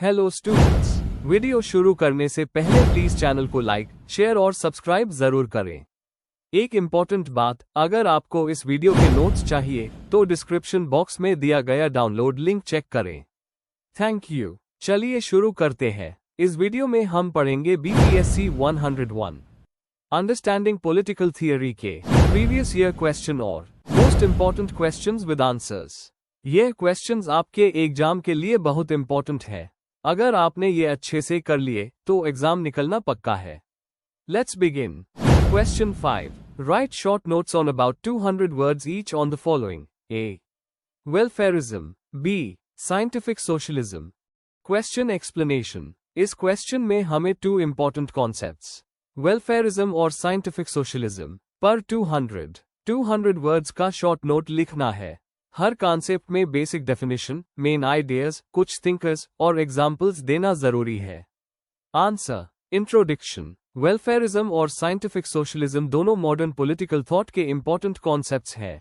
Hello students, video शुरू करने से पहले प्लीज चैनल को लाइक, शेयर और सब्सक्राइब जरूर करें। एक इम्पॉर्टेंट बात, अगर आपको इस वीडियो के नोट्स चाहिए तो डिस्क्रिप्शन बॉक्स में दिया गया डाउनलोड लिंक चेक करें। Thank you. चलिए शुरू करते हैं। इस वीडियो में हम पढ़ेंगे BPSC 101 अंडरस्टैंडिंग पॉलिटिकल थियरी के प्रीवियस ईयर क्वेश्चन और most important questions with answers. ये क्वेश्चंस आपके एग्जाम के लिए बहुत इंपॉर्टेंट है। अगर आपने ये अच्छे से कर लिए तो एग्जाम निकलना पक्का है। Let's begin. Question 5, write short notes on about 200 words each on the following. A, welfarism. B, scientific socialism. Question explanation. इस क्वेश्चन में हमें 2 इंपॉर्टेंट कॉन्सेप्ट्स, वेलफेयरिज्म और साइंटिफिक सोशलिज्म, पर 200 वर्ड्स का शॉर्ट नोट लिखना है। हर कॉन्सेप्ट में बेसिक डेफिनेशन, मेन आइडियाज, कुछ थिंकर्स और एग्जाम्पल्स देना जरूरी है। आंसर। इंट्रोडक्शन। वेलफेयरिज्म और साइंटिफिक सोशलिज्म दोनों मॉडर्न पॉलिटिकल थॉट के इंपॉर्टेंट कॉन्सेप्ट्स हैं।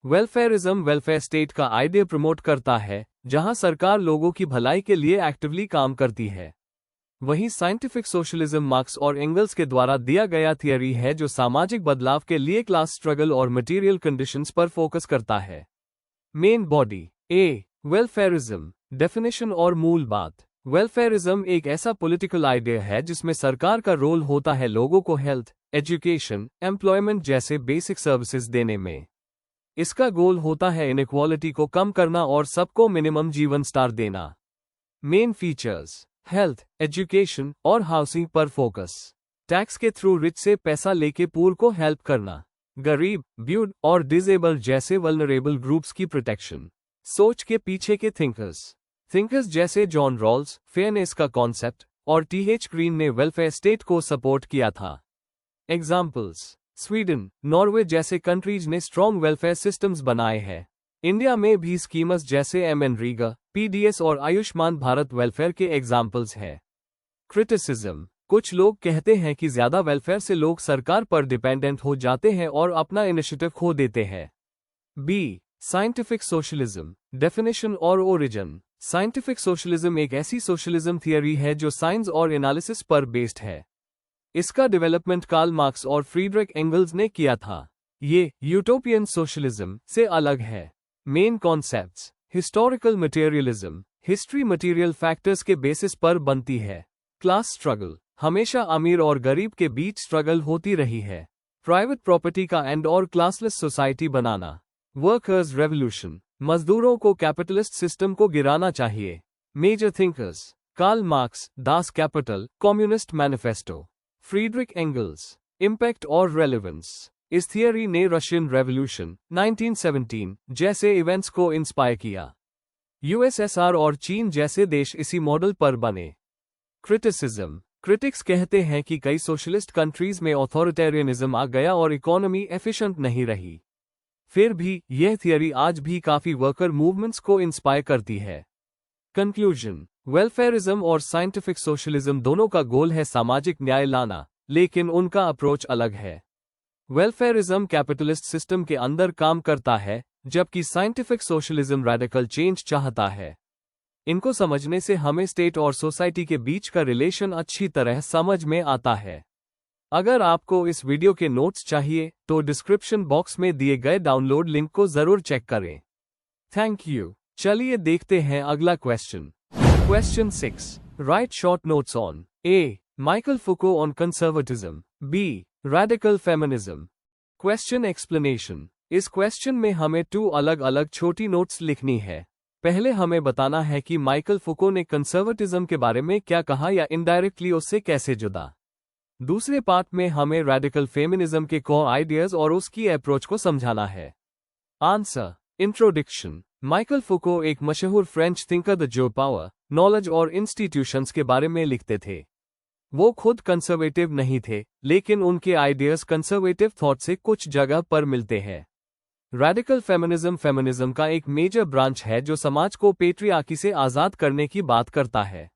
वेलफेयरिज्म वेलफेयर स्टेट का आइडिया प्रमोट करता है, जहां सरकार लोगों की भलाई के लिए एक्टिवली काम करती है। वहीं साइंटिफिक सोशलिज्म मार्क्स और एंगल्स के द्वारा दिया गया थियरी है जो सामाजिक बदलाव के लिए क्लास स्ट्रगल और मटेरियल कंडीशंस पर फोकस करता है। Main body. A, welfarism. Definition और मूल बात। वेलफेयरिज्म एक ऐसा पॉलिटिकल आइडिया है जिसमें सरकार का रोल होता है लोगों को हेल्थ, एजुकेशन, एम्प्लॉयमेंट जैसे बेसिक सर्विसेज देने में। इसका गोल होता है इनइक्वालिटी को कम करना और सबको मिनिमम जीवन स्तर देना। मेन फीचर्स, हेल्थ, एजुकेशन और हाउसिंग पर फोकस। टैक्स के थ्रू रिच से पैसा लेके पुअर को हेल्प करना। गरीब, ब्यूड और डिसेबल जैसे वल्नरेबल ग्रुप्स की प्रोटेक्शन। सोच के पीछे के थिंकर्स जैसे जॉन रॉल्स, फेयरनेस का कॉन्सेप्ट और TH ग्रीन ने वेलफेयर स्टेट को सपोर्ट किया था। एग्जाम्पल्स, स्वीडन, नॉर्वे जैसे कंट्रीज ने स्ट्रॉन्ग वेलफेयर सिस्टम्स बनाए हैं। इंडिया में भी स्कीम्स जैसे MNREGA, PDS और आयुष्मान भारत वेलफेयर के एग्जाम्पल्स हैं। क्रिटिसिज्म। कुछ लोग कहते हैं कि ज्यादा वेलफेयर से लोग सरकार पर डिपेंडेंट हो जाते हैं और अपना इनिशिएटिव खो देते हैं। B, scientific socialism. डेफिनेशन और ओरिजिन। साइंटिफिक सोशलिज्म एक ऐसी सोशलिज्म थियरी है जो साइंस और एनालिसिस पर बेस्ड है। इसका डेवलपमेंट कार्ल मार्क्स और फ्रीडरिक एंगल्स ने किया था। ये यूटोपियन सोशलिज्म से अलग है। Main concepts, historical materialism. History material factors के बेसिस पर बनती है। Class struggle. हमेशा अमीर और गरीब के बीच स्ट्रगल होती रही है। प्राइवेट प्रॉपर्टी का एंड और क्लासलेस सोसाइटी बनाना। Workers revolution. मजदूरों को कैपिटलिस्ट सिस्टम को गिराना चाहिए। Major thinkers, Karl Marx, Das Kapital, Communist Manifesto. Friedrich Engels, impact और रेलेवेंस। इस थियरी ने रशियन रेवोल्यूशन 1917 जैसे इवेंट्स को इंस्पायर किया। USSR और चीन जैसे देश इसी मॉडल पर बने। क्रिटिसिज्म। क्रिटिक्स कहते हैं कि कई सोशलिस्ट कंट्रीज में ऑथोरिटेरियनिज्म आ गया और इकोनॉमी एफिशिएंट नहीं रही। फिर भी यह थियरी आज भी काफी वर्कर मूवमेंट्स को इंस्पायर करती है। कंक्लूजन। वेलफेयरिज्म और साइंटिफिक सोशलिज्म दोनों का गोल है सामाजिक न्याय लाना, लेकिन उनका अप्रोच अलग है। वेलफेयरिज्म कैपिटलिस्ट सिस्टम के अंदर काम करता है, जबकि साइंटिफिक सोशलिज्म रेडिकल चेंज चाहता है। इनको समझने से हमें स्टेट और सोसाइटी के बीच का रिलेशन अच्छी तरह समझ में आता है। अगर आपको इस वीडियो के नोट्स चाहिए तो डिस्क्रिप्शन बॉक्स में दिए गए डाउनलोड लिंक को जरूर चेक करें। Thank you. चलिए देखते हैं अगला question. Question 6, write short notes on. A, Michael Foucault on conservatism. B, radical feminism. Question explanation. इस क्वेश्चन में हमें 2 अलग अलग छोटी नोट्स लिखनी है। पहले हमें बताना है कि माइकल फुको ने कंजर्वेटिज्म के बारे में क्या कहा या इनडायरेक्टली उससे कैसे जुड़ा। दूसरे पार्ट में हमें रेडिकल फेमिनिज्म के कोर आइडियाज और उसकी अप्रोच को समझाना है। आंसर। इंट्रोडक्शन। माइकल फुको एक मशहूर फ्रेंच थिंकर द जो पावर, नॉलेज और इंस्टीट्यूशंस के बारे में लिखते थे। वो खुद कंजर्वेटिव नहीं थे, लेकिन उनके आइडियाज कंजर्वेटिव थॉट से कुछ जगह पर मिलते हैं। रेडिकल फेमिनिज्म का एक मेजर ब्रांच है जो समाज को पेट्रियार्की से आजाद करने की बात करता है।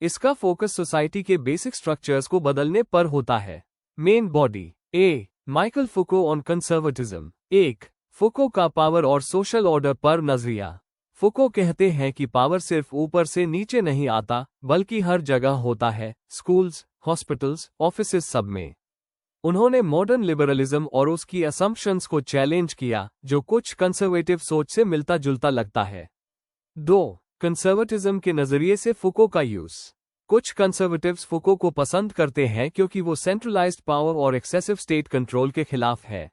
इसका फोकस सोसाइटी के बेसिक स्ट्रक्चर्स को बदलने पर होता है। Main body. A, Michael Foucault on conservatism. 1, फुको का पावर और सोशल ऑर्डर पर नजरिया। फुको कहते हैं कि पावर सिर्फ ऊपर से नीचे नहीं आता, बल्कि हर जगह होता है, स्कूल्स, हॉस्पिटल्स, ऑफिसेस, सब में। उन्होंने मॉडर्न लिबरलिज्म और उसकी असम्पशंस को चैलेंज किया, जो कुछ कंजर्वेटिव सोच से मिलता जुलता लगता है। 2. कंजर्वेटिज्म के नजरिए से फुको का यूज। कुछ कंजर्वेटिव्स फुको को पसंद करते हैं क्योंकि वो सेंट्रलाइज्ड पावर और एक्सेसिव स्टेट कंट्रोल के खिलाफ है।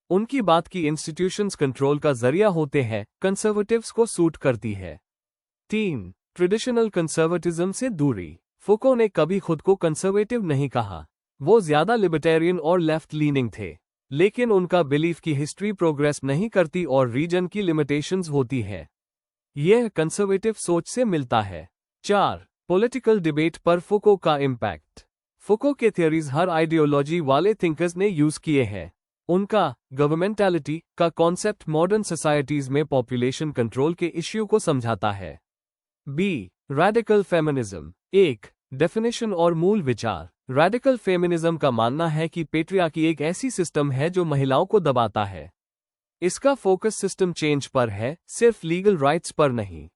उनकी बात की इंस्टीट्यूशंस कंट्रोल का जरिया होते हैं, कंजर्वेटिव्स को सूट करती है। 3. ट्रेडिशनल कंजर्वेटिज्म से दूरी। फुको ने कभी खुद को कंजर्वेटिव नहीं कहा। वो ज्यादा लिबर्टेरियन और लेफ्ट लीनिंग थे, लेकिन उनका बिलीफ की हिस्ट्री प्रोग्रेस नहीं करती और रीजन की लिमिटेशंस होती है। यह कंजर्वेटिव सोच से मिलता है। 4. पॉलिटिकल डिबेट पर फुको का इम्पैक्ट। फुको के थियरीज हर आइडियोलॉजी वाले थिंकर्स ने यूज किए हैं। उनका गवर्नमेंटैलिटी का कॉन्सेप्ट मॉडर्न सोसाइटीज में पॉपुलेशन कंट्रोल के इश्यू को समझाता है। बी. Radical feminism. 1. डेफिनेशन और मूल विचार। रैडिकल फेमिनिज्म का मानना है कि पेट्रियार्की एक ऐसी सिस्टम है जो महिलाओं को दबाता है। इसका फोकस सिस्टम चेंज पर है, सिर्फ लीगल राइट्स पर नहीं।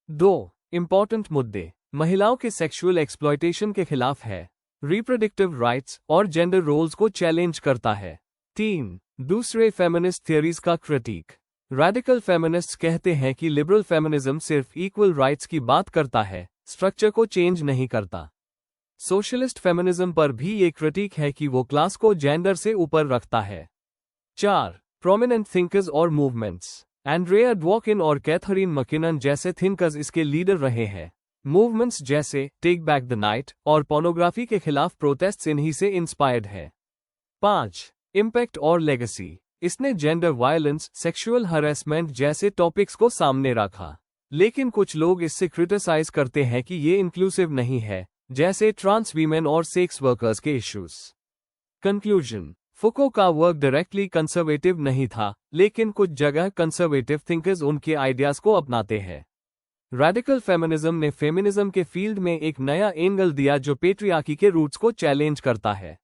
2. इंपॉर्टेंट मुद्दे। महिलाओं के सेक्सुअल एक्सप्लॉयटेशन के खिलाफ है, रिप्रोडक्टिव राइट्स और जेंडर रोल्स को चैलेंज करता है। 3. दूसरे फेमिनिस्ट थियरीज का क्रिटिक। रैडिकल फेमिनिस्ट्स कहते हैं कि लिबरल फेमिनिज्म सिर्फ इक्वल राइट्स की बात करता है, स्ट्रक्चर को चेंज नहीं करता। सोशलिस्ट फेमिनिज्म पर भी ये क्रिटिक है कि वो क्लास को जेंडर से ऊपर रखता है। 4. प्रोमिनेंट थिंकर्स और मूवमेंट्स। एंड्रिया ड्वॉकिन और कैथरीन मैकिनन जैसे थिंकर्स इसके लीडर रहे हैं। मूवमेंट्स जैसे टेक बैक द नाइट और पोर्नोग्राफी के खिलाफ प्रोटेस्ट्स इन्हीं से इंस्पायर्ड है। 5. इम्पैक्ट और लेगेसी। इसने जेंडर वायलेंस, सेक्सुअल हरेसमेंट जैसे टॉपिक्स को सामने रखा, लेकिन कुछ लोग इससे क्रिटिसाइज करते हैं कि ये इंक्लूसिव नहीं है, जैसे ट्रांस वीमेन और सेक्स वर्कर्स के इश्यूज। कंक्लूजन। फुको का वर्क डायरेक्टली कंजर्वेटिव नहीं था, लेकिन कुछ जगह कंजर्वेटिव थिंकर्स उनके आइडियाज को अपनाते हैं। रैडिकल फेमिनिज्म ने फेमिनिज्म के फील्ड में एक नया एंगल दिया जो पेट्रियार्की के रूट्स को चैलेंज करता है।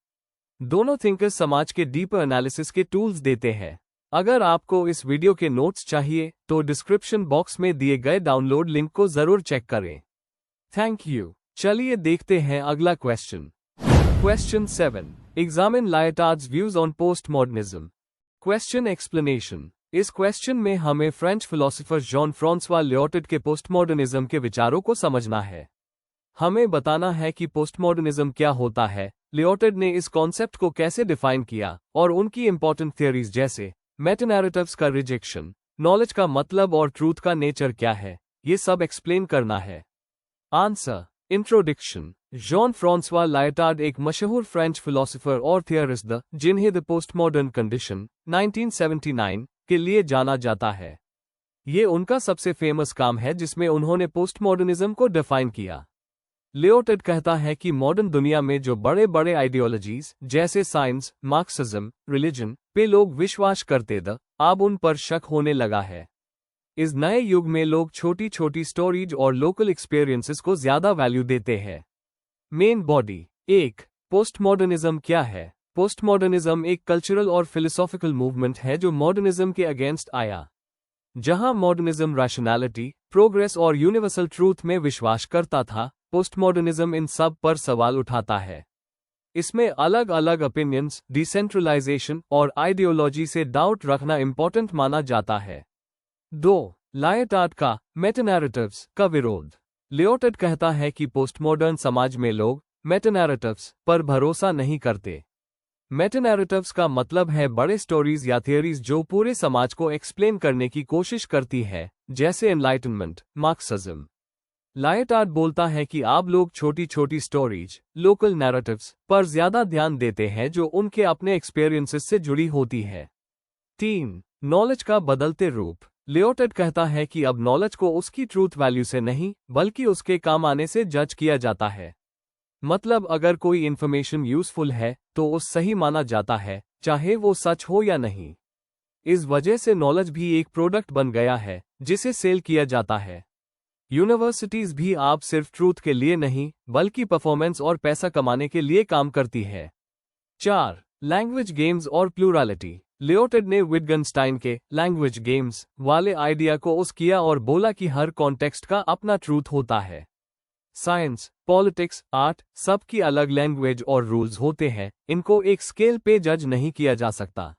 दोनों थिंकर्स समाज के डीपर एनालिसिस के टूल्स देते हैं। अगर आपको इस वीडियो के नोट्स चाहिए तो डिस्क्रिप्शन बॉक्स में दिए गए डाउनलोड लिंक को जरूर चेक करें। Thank you. चलिए देखते हैं अगला question. Question 7. Examine Lyotard's views on postmodernism. Question explanation. इस क्वेश्चन में हमें French philosopher Jean François Lyotard के पोस्टमॉडर्निज्म के विचारों को समझना है। हमें बताना है कि पोस्टमॉडर्निज्म क्या होता है, लियोटार्ड ने इस कॉन्सेप्ट को कैसे डिफाइन किया, और उनकी इंपॉर्टेंट थियरीज जैसे मेटानैरेटिव्स का रिजेक्शन, नॉलेज का मतलब और ट्रूथ का नेचर क्या है, ये सब एक्सप्लेन करना है। Answer. Introduction. Jean François Lyotard एक मशहूर फ्रेंच फिलोसोफर और थियरिस्ट द जिन्हें द पोस्टमॉडर्न कंडीशन 1979 के लिए जाना जाता है। ये उनका सबसे फेमस काम है जिसमें उन्होंने पोस्टमॉडर्निज्म को डिफाइन किया। लियोटार्ड कहता है कि मॉडर्न दुनिया में जो बड़े बड़े आइडियोलॉजीज जैसे साइंस, मार्क्सिज्म, रिलीजन पे लोग विश्वास करते थे, अब उन पर शक होने लगा है। इस नए युग में लोग छोटी छोटी स्टोरीज और लोकल एक्सपीरियंसेस को ज्यादा वैल्यू देते हैं। Main body. 1. पोस्टमॉडर्निज्म क्या है? पोस्टमॉडर्निज्म एक कल्चरल और फिलोसॉफिकल मूवमेंट है जो मॉडर्निज्म के अगेंस्ट आया। जहां मॉडर्निज्म रैशनैलिटी, प्रोग्रेस और यूनिवर्सल ट्रूथ में विश्वास करता था, पोस्टमॉडर्निज्म इन सब पर सवाल उठाता है। इसमें अलग अलग ओपिनियंस, डिसेंट्रलाइजेशन और आइडियोलॉजी से डाउट रखना इंपॉर्टेंट माना जाता है। 2. लियोटार्ड का मेटानैरेटिव्स का विरोध। लियोटार्ड कहता है कि पोस्टमॉडर्न समाज में लोग मेटानैरेटिव्स पर भरोसा नहीं करते। मेटानैरेटिव्स का मतलब है बड़े स्टोरीज या थियरीज जो पूरे समाज को एक्सप्लेन करने की कोशिश करती है, जैसे एनलाइटनमेंट, मार्क्सिज्म। लियोटार्ड बोलता है कि आप लोग छोटी छोटी स्टोरीज, लोकल नैरेटिव्स पर ज्यादा ध्यान देते हैं जो उनके अपने एक्सपीरियंसेस से जुड़ी होती है। 3. नॉलेज का बदलते रूप। लियोटार्ड कहता है कि अब नॉलेज को उसकी ट्रूथ वैल्यू से नहीं, बल्कि उसके काम आने से जज किया जाता है। मतलब अगर कोई इन्फॉर्मेशन यूजफुल है तो उस सही माना जाता है, चाहे वो सच हो या नहीं। इस वजह से नॉलेज भी एक प्रोडक्ट बन गया है जिसे सेल किया जाता है। यूनिवर्सिटीज भी आप सिर्फ ट्रूथ के लिए नहीं, बल्कि परफॉर्मेंस और पैसा कमाने के लिए काम करती है। 4. लैंग्वेज गेम्स और प्लूरलिटी। लियोटेड ने विटगनस्टाइन के लैंग्वेज गेम्स वाले आइडिया को उस किया और बोला कि हर कॉन्टेक्स्ट का अपना ट्रूथ होता है। साइंस, पॉलिटिक्स, आर्ट, सबकी अलग लैंग्वेज और रूल्स होते हैं, इनको एक स्केल पे जज नहीं किया जा सकता।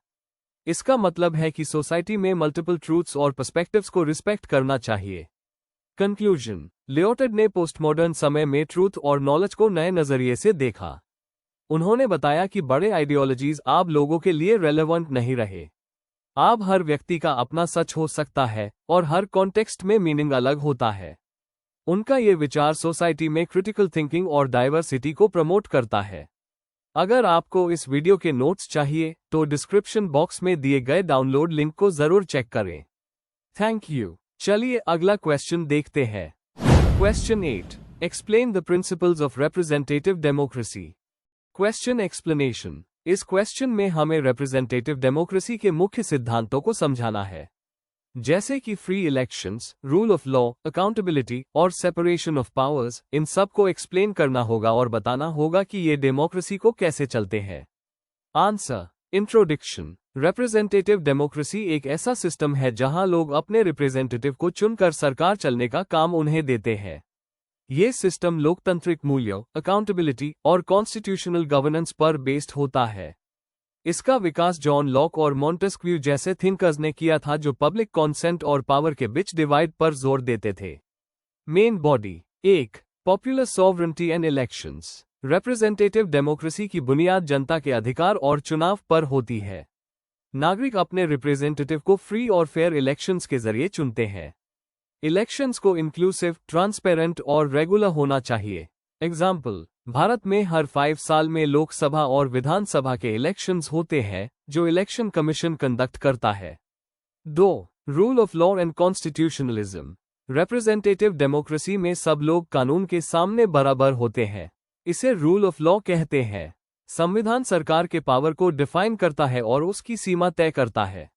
इसका मतलब है कि सोसाइटी में मल्टीपल ट्रूथ्स और पर्सपेक्टिव्स को रिस्पेक्ट करना चाहिए। कंक्लूजन, लियोटेड ने पोस्टमॉडर्न समय में ट्रूथ और नॉलेज को नए नजरिए से देखा। उन्होंने बताया कि बड़े आइडियोलॉजीज आप लोगों के लिए रेलेवेंट नहीं रहे। आप हर व्यक्ति का अपना सच हो सकता है और हर कॉन्टेक्स्ट में मीनिंग अलग होता है। उनका ये विचार सोसाइटी में क्रिटिकल थिंकिंग और डाइवर्सिटी को प्रमोट करता है। अगर आपको इस वीडियो के नोट्स चाहिए तो डिस्क्रिप्शन बॉक्स में दिए गए डाउनलोड लिंक को जरूर चेक करें। Thank you. चलिए अगला क्वेश्चन देखते हैं। Question 8, explain the principles of representative democracy. Question explanation. इस क्वेश्चन में हमें रिप्रेजेंटेटिव डेमोक्रेसी के मुख्य सिद्धांतों को समझाना है, जैसे कि free elections, rule of law, accountability और सेपरेशन ऑफ पावर्स। इन सब को एक्सप्लेन करना होगा और बताना होगा कि ये डेमोक्रेसी को कैसे चलते हैं। आंसर। इंट्रोडक्शन। रिप्रेजेंटेटिव डेमोक्रेसी एक ऐसा सिस्टम है जहां लोग अपने रिप्रेजेंटेटिव को चुनकर सरकार चलने का काम उन्हें देते हैं। ये सिस्टम लोकतांत्रिक मूल्यों, अकाउंटेबिलिटी और कॉन्स्टिट्यूशनल गवर्नेंस पर बेस्ड होता है। इसका विकास जॉन लॉक और मॉन्टेस्क्यू जैसे थिंकर्स ने किया था, जो पब्लिक कॉन्सेंट और पावर के बीच डिवाइड पर जोर देते थे। Main body. 1. Popular sovereignty and elections. Representative democracy की बुनियाद जनता के अधिकार और चुनाव पर होती है। नागरिक अपने रिप्रेजेंटेटिव को फ्री और फेयर इलेक्शंस के जरिए चुनते हैं। इलेक्शंस को इंक्लूसिव, ट्रांसपेरेंट और रेगुलर होना चाहिए। एग्जाम्पल, भारत में हर 5 साल में लोकसभा और विधानसभा के इलेक्शंस होते हैं, जो इलेक्शन कमीशन कंडक्ट करता है। 2. Rule of law and constitutionalism. Representative democracy में सब लोग कानून के सामने बराबर होते हैं। इसे रूल ऑफ लॉ कहते हैं। संविधान सरकार के पावर को डिफाइन करता है और उसकी सीमा तय करता है।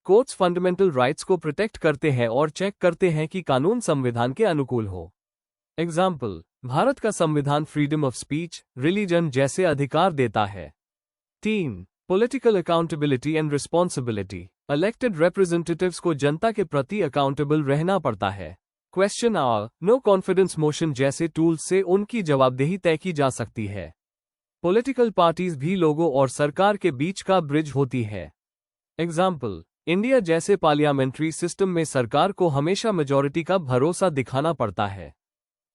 कोर्ट्स फंडामेंटल राइट्स को प्रोटेक्ट करते हैं और चेक करते हैं कि कानून संविधान के अनुकूल हो। एग्जाम्पल, भारत का संविधान फ्रीडम ऑफ स्पीच, रिलीजन जैसे अधिकार देता है। 3. Political accountability and responsibility. Elected representatives को जनता के प्रति अकाउंटेबल रहना पड़ता है। Question hour, no confidence motion जैसे टूल्स से उनकी जवाबदेही तय की जा सकती है। पॉलिटिकल पार्टीज भी लोगों और सरकार के बीच का ब्रिज होती है। एग्जाम्पल, इंडिया जैसे पार्लियामेंट्री सिस्टम में सरकार को हमेशा मेजॉरिटी का भरोसा दिखाना पड़ता है।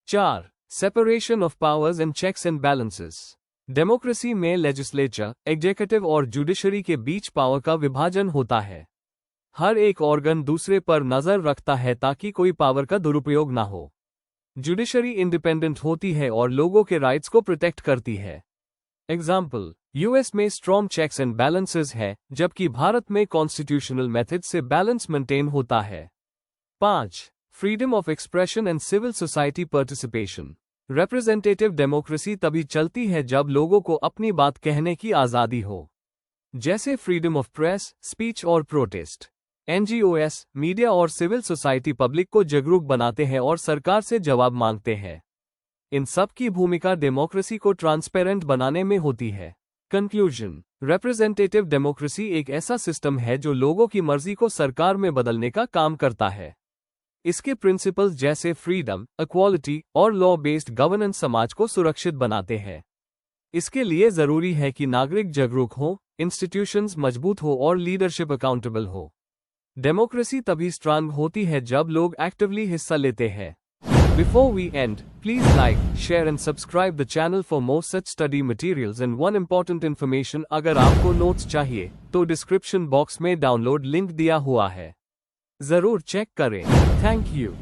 4. Separation of powers and checks and balances. Democracy में लेजिस्लेचर, एग्जीक्यूटिव और जुडिशरी के बीच पावर का विभाजन होता है। हर एक ऑर्गन दूसरे पर नजर रखता है ताकि कोई पावर का दुरुपयोग ना हो। जुडिशरी इंडिपेंडेंट होती है और लोगों के राइट्स को प्रोटेक्ट करती है। एग्जाम्पल, यूएस में स्ट्रॉन्ग चेक्स एंड बैलेंसेस है, जबकि भारत में कॉन्स्टिट्यूशनल मेथड से बैलेंस मेंटेन होता है। 5. Freedom of expression and civil society participation. Representative democracy तभी चलती है जब लोगों को अपनी बात कहने की आजादी हो, जैसे फ्रीडम ऑफ प्रेस, स्पीच और प्रोटेस्ट। एनजीओएस, मीडिया और सिविल सोसाइटी पब्लिक को जागरूक बनाते हैं और सरकार से जवाब मांगते हैं। इन सब की भूमिका डेमोक्रेसी को ट्रांसपेरेंट बनाने में होती है। कंक्लूजन, रिप्रेजेंटेटिव डेमोक्रेसी एक ऐसा सिस्टम है जो लोगों की मर्जी को सरकार में बदलने का काम करता है। इसके प्रिंसिपल्स जैसे फ्रीडम, इक्वालिटी और लॉ बेस्ड गवर्नेंस समाज को सुरक्षित बनाते हैं। इसके लिए जरूरी है कि नागरिक जागरूक हो, इंस्टीट्यूशंस मजबूत हो और लीडरशिप अकाउंटेबल हो। डेमोक्रेसी तभी स्ट्रांग होती है जब लोग एक्टिवली हिस्सा लेते हैं। Before we end, please like, share and subscribe the channel for more such study materials and one important information। अगर आपको नोट्स चाहिए तो डिस्क्रिप्शन बॉक्स में डाउनलोड लिंक दिया हुआ है, जरूर चेक करें। Thank you.